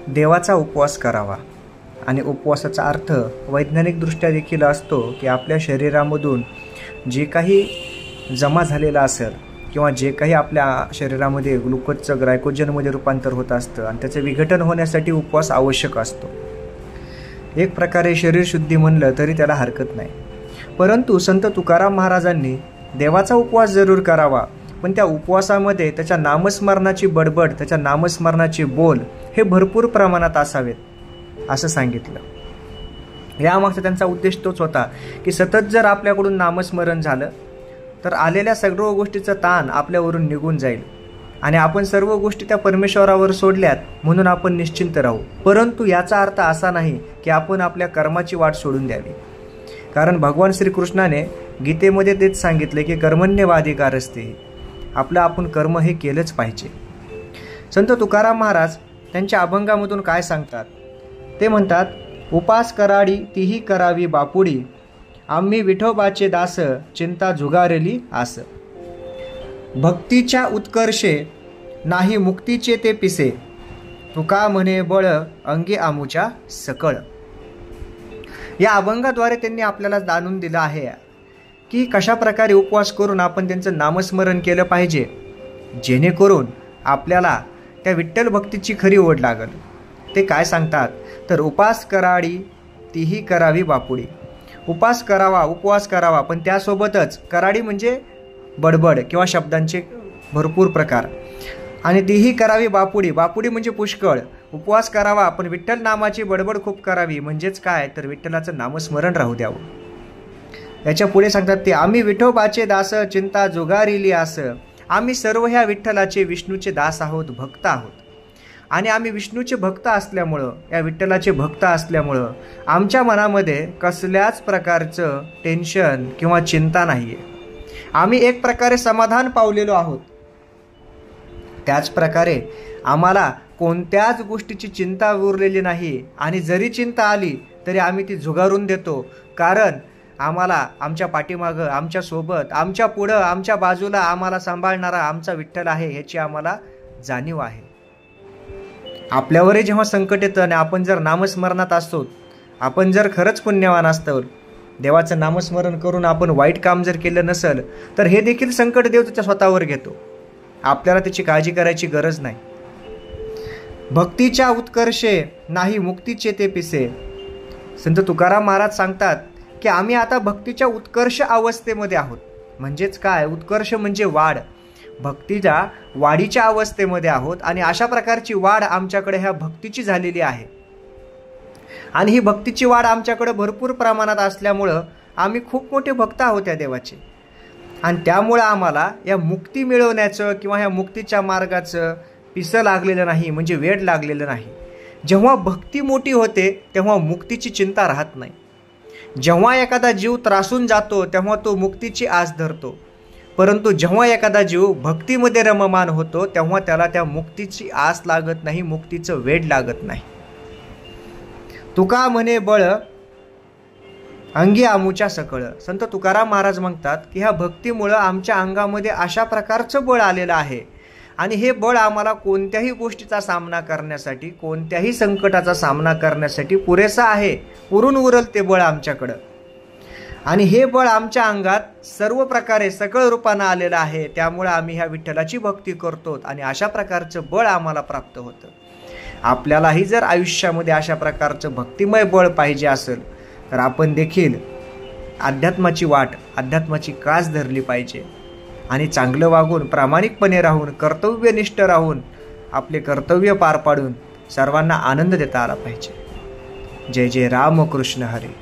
देवाचा उपवास करावा. आणि उपवासाचा अर्थ वैज्ञानिकदृष्ट्या देखील असतो की आपल्या शरीरामधून जे काही जमा झालेलं असेल किंवा जे काही आपल्या शरीरामध्ये ग्लुकोजचं ग्लायकोजनमध्ये रूपांतर होत असतं आणि त्याचं विघटन होण्यासाठी उपवास आवश्यक असतो. एक प्रकारे शरीरशुद्धी म्हणलं तरी त्याला हरकत नाही. परंतु संत तुकाराम महाराजांनी देवाचा उपवास जरूर करावा, पण त्या उपवासामध्ये त्याच्या नामस्मरणाची बडबड, त्याच्या नामस्मरणाचे बोल हे भरपूर प्रमाणात असावेत असं सांगितलं. यामागचा त्यांचा उद्देश तोच होता की सतत जर आपल्याकडून नामस्मरण झालं तर आलेल्या सर्व गोष्टीचं ताण आपल्यावरून निघून जाईल आणि आपण सर्व गोष्टी त्या परमेश्वरावर सोडल्यात म्हणून आपण निश्चिंत राहू. परंतु याचा अर्थ असा नाही की आपण आपल्या कर्माची वाट सोडून द्यावी, कारण भगवान श्रीकृष्णाने गीतेमध्ये तेच सांगितले की कर्मण्येवाधिकारस्ते, आपलं आपण कर्म हे केलंच पाहिजे. संत तुकाराम महाराज त्यांच्या अभंगामधून काय सांगतात ते म्हणतात, उपास कराडी तीही करावी बापुडी, आम्ही विठोबाचे दास चिंता जुगारली आस. भक्तीच्या उत्कर्षे नाही मुक्तीचे ते पिसे, तुका म्हणे बळ अंगी आमुच्या सकळ. या अभंगाद्वारे त्यांनी आपल्याला जाणून दिलं आहे की कशा प्रकारे उपवास करून आपण त्यांचं नामस्मरण केलं पाहिजे, जेणेकरून आपल्याला त्या विठ्ठल भक्तीची खरी ओढ लागल. ते काय सांगतात तर, उपास कराडी तीही करावी बापुडी. उपास करावा, उपवास करावा, पण त्यासोबतच कराडी म्हणजे बडबड किंवा शब्दांचे भरपूर प्रकार, आणि तीही करावी बापुडी. बापुडी म्हणजे पुष्कळ. उपवास करावा पण विठ्ठल नामाची बडबड खूप करावी, म्हणजेच काय तर विठ्ठलाचं नामस्मरण राहू द्यावं. याच्या पुढे सांगतात ते, आम्ही विठोबाचे दास चिंता जुगारिली आस. आम्ही सर्व ह्या विठ्ठलाचे विष्णूचे दास आहोत, भक्त आहोत, आणि आम्ही विष्णूचे भक्त असल्यामुळं, या विठ्ठलाचे भक्त असल्यामुळं आमच्या मनामध्ये कसल्याच प्रकारचं टेन्शन किंवा चिंता नाही आहे. आम्ही एक प्रकारे समाधान पावलेलो आहोत. त्याचप्रकारे आम्हाला कोणत्याच गोष्टीची चिंता उरलेली नाही, आणि जरी चिंता आली तरी आम्ही ती झुगारून देतो, कारण आम्हाला आमच्या पाठीमागं, आमच्या सोबत, आमच्या पुढं, आमच्या बाजूला आम्हाला सांभाळणारा आमचा विठ्ठल आहे ह्याची आम्हाला जाणीव आहे. आपल्यावरही जेव्हा संकट येतं आणि आपण जर नामस्मरणात असतो, आपण जर खरंच पुण्यवान असतो, देवाचं नामस्मरण करून आपण वाईट काम जर केलं नसेल तर हे देखील संकट देव त्याच्या स्वतःवर घेतो. आपल्याला त्याची काळजी करायची गरज नाही. भक्तीच्या उत्कर्षे नाही मुक्तीचे ते पिसे. संत तुकाराम महाराज सांगतात की आम्ही आता भक्तीच्या उत्कर्ष अवस्थेमध्ये आहोत. म्हणजेच काय, उत्कर्ष म्हणजे वाढ, भक्तीच्या वाढीच्या अवस्थेमध्ये आहोत, आणि अशा प्रकारची वाढ आमच्याकडे ह्या भक्तीची झालेली आहे. आणि ही भक्तीची वाढ आमच्याकडे भरपूर प्रमाणात असल्यामुळं आम्ही खूप मोठे भक्त आहोत या देवाचे, आणि त्यामुळं आम्हाला या मुक्ती मिळवण्याचं किंवा ह्या मुक्तीच्या मार्गाचं पिसं लागलेलं नाही, म्हणजे वेड लागलेलं नाही. जेव्हा भक्ती मोठी होते तेव्हा मुक्तीची चिंता राहत नाही. जेव्हा एखादा जीव त्रासून जातो तेव्हा तो मुक्तीची आस धरतो, परंतु जेव्हा एखादा जीव भक्तीमध्ये रममान होतो तेव्हा त्याला त्या मुक्तीची आस लागत नाही, मुक्तीचं वेड लागत नाही. तुका म्हणे बळ अंगी आमुच्या सकळ. संत तुकाराम महाराज म्हणतात की ह्या भक्तीमुळं आमच्या अंगामध्ये अशा प्रकारचं बळ आलेलं आहे, आणि हे बळ आम्हाला कोणत्याही गोष्टीचा सामना करण्यासाठी, कोणत्याही संकटाचा सामना करण्यासाठी पुरेसा आहे. पुरून उरल ते बळ आमच्याकडं, आणि हे बळ आमच्या अंगात सर्व प्रकारे सकळ रूपानं आलेलं आहे. त्यामुळे आम्ही ह्या विठ्ठलाची भक्ती करतो आणि अशा प्रकारचं बळ आम्हाला प्राप्त होतं. आपल्यालाही जर आयुष्यामध्ये अशा प्रकारचं भक्तिमय बळ पाहिजे असेल तर आपण देखील अध्यात्माची वाट, अध्यात्माची कास धरली पाहिजे, आणि चांगलं वागून, प्रामाणिकपणे राहून, कर्तव्यनिष्ठ राहून, आपले कर्तव्य पार पाडून सर्वांना आनंद देता आला पाहिजे. जय जय रामकृष्ण हरी.